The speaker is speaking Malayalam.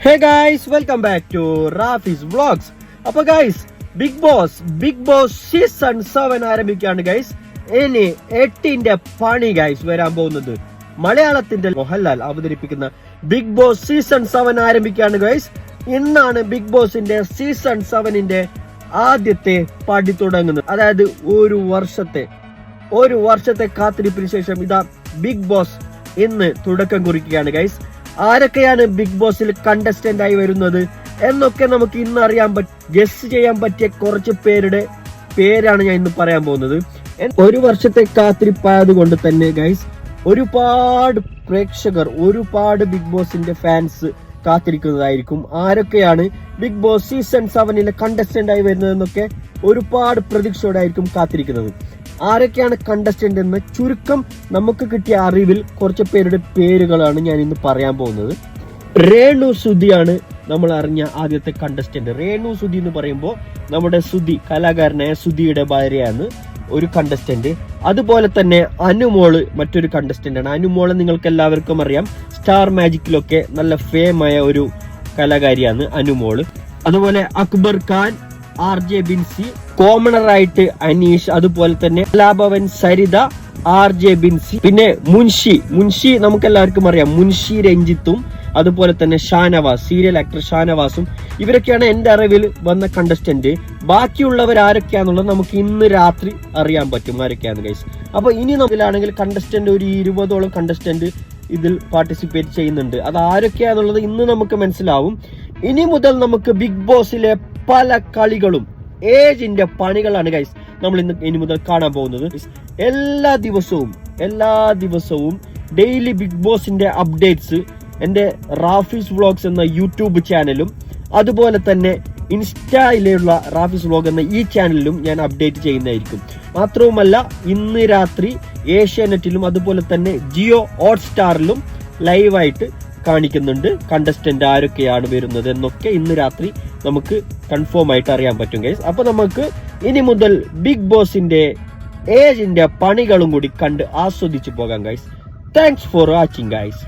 Hey guys, welcome back to Rafi's Vlogs. അപ്പോൾ ഗൈസ് ബിഗ് ബോസ് സീസൺ 7 ആരംഭിക്കുകയാണ് ഗൈസ്. ഇനി 8ന്റെ പണി ഗൈസ് വരാൻ പോകുന്നത്. മലയാളത്തിന്റെ മോഹൻലാൽ അവതരിപ്പിക്കുന്ന ബിഗ് ബോസ് സീസൺ 7 ആരംഭിക്കുകയാണ് ഗൈസ്. ഇന്നാണ് ബിഗ് ബോസിന്റെ സീസൺ 7ന്റെ ആദ്യത്തെ പടി തുടങ്ങുന്നത്. അതായത് ഒരു വർഷത്തെ കാത്തിരിപ്പിന് ശേഷം ഇതാ ബിഗ് ബോസ് ഇന്ന് തുടക്കം കുറിക്കുകയാണ് ഗൈസ്. ആരൊക്കെയാണ് ബിഗ് ബോസിൽ കണ്ടസ്റ്റന്റ് ആയി വരുന്നത് എന്നൊക്കെ നമുക്ക് ഇന്ന് ഗസ് ചെയ്യാൻ പറ്റിയ കുറച്ച് പേരുടെ പേരാണ് ഞാൻ ഇന്ന് പറയാൻ പോകുന്നത്. ഒരു വർഷത്തെ കാത്തിരിപ്പായത് കൊണ്ട് തന്നെ ഗൈസ് ഒരുപാട് പ്രേക്ഷകർ, ഒരുപാട് ബിഗ് ബോസിന്റെ ഫാൻസ് കാത്തിരിക്കുന്നതായിരിക്കും. ആരൊക്കെയാണ് ബിഗ് ബോസ് സീസൺ 7ലെ കണ്ടസ്റ്റന്റ് ആയി വരുന്നതെന്നൊക്കെ ഒരുപാട് പ്രതീക്ഷയോടായിരിക്കും കാത്തിരിക്കുന്നത്. ആരൊക്കെയാണ് കണ്ടസ്റ്റന്റ് എന്ന് ചുരുക്കം നമുക്ക് കിട്ടിയ അറിവിൽ കുറച്ച് പേരുടെ പേരുകളാണ് ഞാൻ ഇന്ന് പറയാൻ പോകുന്നത്. രേണു സുധിയാണ് നമ്മൾ അറിഞ്ഞ ആദ്യത്തെ കണ്ടസ്റ്റന്റ്. രേണു സുധി എന്ന് പറയുമ്പോൾ നമ്മുടെ സുധി, കലാകാരനായ സുധിയുടെ ഭാര്യയാണ് ഒരു കണ്ടസ്റ്റന്റ്. അതുപോലെ തന്നെ അനുമോള് മറ്റൊരു കണ്ടസ്റ്റന്റ് ആണ്. അനുമോളെ നിങ്ങൾക്ക് എല്ലാവർക്കും അറിയാം, സ്റ്റാർ മാജിക്കിലൊക്കെ നല്ല ഫേമായ ഒരു കലാകാരിയാണ് അനുമോള്. അതുപോലെ അക്ബർ ഖാൻ, RJ ബിൻസി, കോമണർ ആയിട്ട് അനീഷ്, അതുപോലെ തന്നെ കലാഭവൻ സരിത, RJ ബിൻസി, പിന്നെ മുൻഷി നമുക്ക് എല്ലാവർക്കും അറിയാം, മുൻഷി രഞ്ജിത്തും, അതുപോലെ തന്നെ ഷാനവാസ്, സീരിയൽ ആക്ടർ ഷാനവാസും. ഇവരൊക്കെയാണ് എന്റെ അറിവിൽ വന്ന കണ്ടസ്റ്റന്റ്. ബാക്കിയുള്ളവർ ആരൊക്കെയാന്നുള്ളത് നമുക്ക് ഇന്ന് രാത്രി അറിയാൻ പറ്റും ആരൊക്കെയാന്ന് ഗൈസ്. അപ്പൊ ഇനി നമുക്കിലാണെങ്കിൽ കണ്ടസ്റ്റന്റ് ഒരു 20ഓളം കണ്ടസ്റ്റന്റ് ഇതിൽ പാർട്ടിസിപ്പേറ്റ് ചെയ്യുന്നുണ്ട്. അത് ആരൊക്കെയാന്നുള്ളത് ഇന്ന് നമുക്ക് മനസ്സിലാവും. ഇനി മുതൽ നമുക്ക് ബിഗ് ബോസിലെ പല കളികളും ഏജിന്റെ പണികളാണ് ഗൈസ് നമ്മൾ ഇനി മുതൽ കാണാൻ പോകുന്നത്. എല്ലാ ദിവസവും ഡെയിലി ബിഗ് ബോസിന്റെ അപ്ഡേറ്റ്സ് എന്റെ റാഫീസ് വ്ലോഗ്സ് എന്ന യൂട്യൂബ് ചാനലും അതുപോലെ തന്നെ ഇൻസ്റ്റയിലുള്ള റാഫീസ് വ്ലോഗ് എന്ന ഈ ചാനലിലും ഞാൻ അപ്ഡേറ്റ് ചെയ്യുന്നതായിരിക്കും. മാത്രവുമല്ല ഇന്ന് രാത്രി ഏഷ്യാനെറ്റിലും അതുപോലെ തന്നെ ജിയോ ഹോട്ട്സ്റ്റാറിലും ലൈവായിട്ട് കാണിക്കുന്നുണ്ട് കണ്ടസ്റ്റന്റ് ആരൊക്കെയാണ് വരുന്നത് എന്നൊക്കെ ഇന്ന് രാത്രി നമുക്ക് കൺഫേം ആയിട്ട് അറിയാൻ പറ്റും ഗൈസ്. അപ്പൊ നമുക്ക് ഇനി മുതൽ ബിഗ് ബോസിന്റെ ഏജിന്റെ പണികളും കൂടി കണ്ട് ആസ്വദിച്ചു പോകാം guys. Thanks for watching guys.